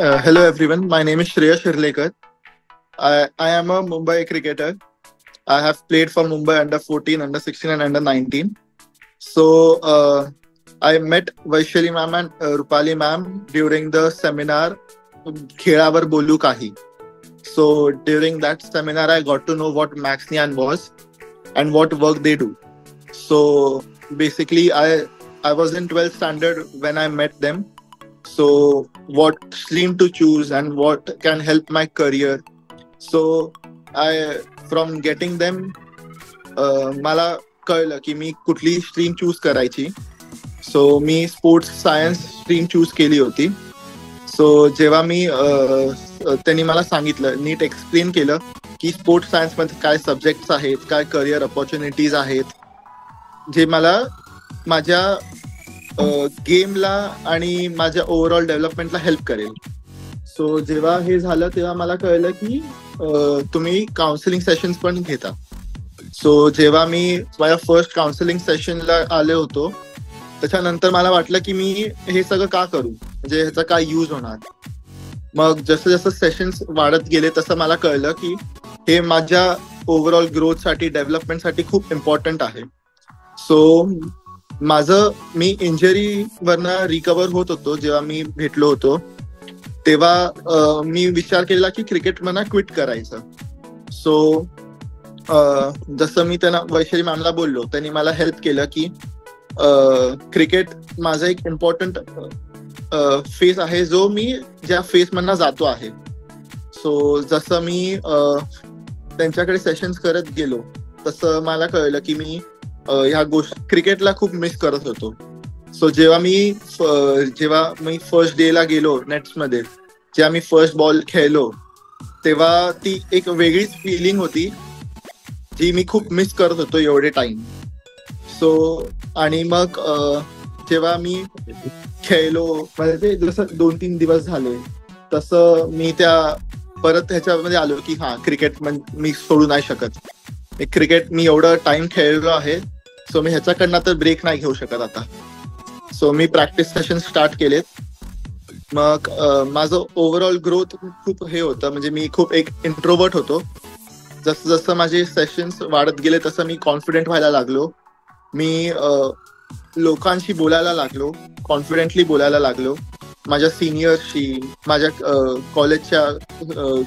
Hello everyone, my name is Shreya Shirlekar. I am a Mumbai cricketer. I have played for Mumbai under 14, under 16 and under 19. So I met Vaishali ma'am and Rupali ma'am during the seminar Khelavar Bolu Kahi. So during that seminar I got to know what Maxnian was and what work they do. So basically I was in 12th standard when I met them. So what stream to choose and what can help my career. So I from getting them मला कळलं की मी कुठली stream choose करायची. So मी sports science stream choose केली होती. So जेव्हा मी त्यांनी मला सांगितलं, नीट एक्सप्लेन केलं की स्पोर्ट्स सायन्स मध्ये काय सब्जेक्ट्स आहेत, काय करिअर ऑपॉर्च्युनिटीज आहेत, जे मला माझ्या गेमला आणि माझ्या ओव्हरऑल डेव्हलपमेंटला हेल्प करेल. सो जेव्हा हे झालं तेव्हा मला कळलं की तुम्ही काउन्सिलिंग सेशन्स पण घेता. सो जेव्हा मी माझ्या फर्स्ट काउन्सिलिंग सेशनला आले होतो त्याच्यानंतर मला वाटलं की मी हे सगळं का करू, म्हणजे ह्याचा काय यूज होणार. मग जसं जसं सेशन्स वाढत गेले तसं मला कळलं की हे माझ्या ओव्हरऑल ग्रोथसाठी डेव्हलपमेंटसाठी खूप इम्पॉर्टंट आहे. सो मी इंजरीवरनं रिकवर होत होतो. जेव्हा मी भेटलो होतो तेव्हा मी विचार केला की क्रिकेट मला क्विट करायचं. सो जसं मी त्यांना वैशाली मॅमला बोललो, त्यांनी मला हेल्प केलं की क्रिकेट माझा एक इम्पॉर्टंट फेज आहे जो मी ज्या फेज मधनं जातो आहे. सो जसं मी त्यांच्याकडे सेशन्स करत गेलो तसं मला कळलं की मी ह्या गोष्टी क्रिकेटला खूप मिस करत होतो. सो जेव्हा मी फर्स्ट डे ला गेलो नेट्स मध्ये, जेव्हा मी फर्स्ट बॉल खेळलो तेव्हा ती एक वेगळीच फिलिंग होती जी मी खूप मिस करत होतो एवढे टाइम. सो आणि मग जेव्हा मी खेळलो, म्हणजे जसं 2-3 दिवस झाले तसं मी परत ह्याच्यामध्ये आलो की हा क्रिकेट मी सोडू नाही शकत. क्रिकेट मी एवढं टाइम खेळलो आहे, सो मी ह्याच्याकडनं तर ब्रेक नाही घेऊ शकत आता. सो मी प्रॅक्टिस सेशन स्टार्ट केलेत. मग माझं ओव्हरऑल ग्रोथ खूप हे होतं, म्हणजे मी खूप एक इंट्रोवर्ट होतो. जसं जसं माझे सेशन्स वाढत गेले तसं मी कॉन्फिडेंट व्हायला लागलो. मी लोकांशी बोलायला लागलो, कॉन्फिडेंटली बोलायला लागलो. माझ्या सिनियरशी, माझ्या कॉलेजच्या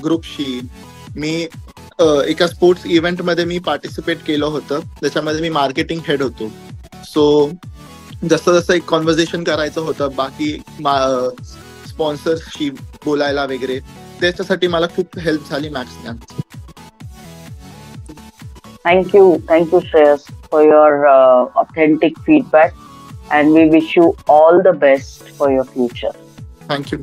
ग्रुपशी. मी एका स्पोर्ट्स इव्हेंटमध्ये मी पार्टिसिपेट केलं होतं, त्याच्यामध्ये मी मार्केटिंग हेड होतो. सो जसं जसं एक कॉन्व्हर्सेशन करायचं होतं बाकी स्पॉन्सर्सशी बोलायला वगैरे, त्याच्यासाठी मला खूप हेल्प झाली मॅक्सने. Thank you Shreyas for your authentic feedback and we wish you all the best for your future. Thank you.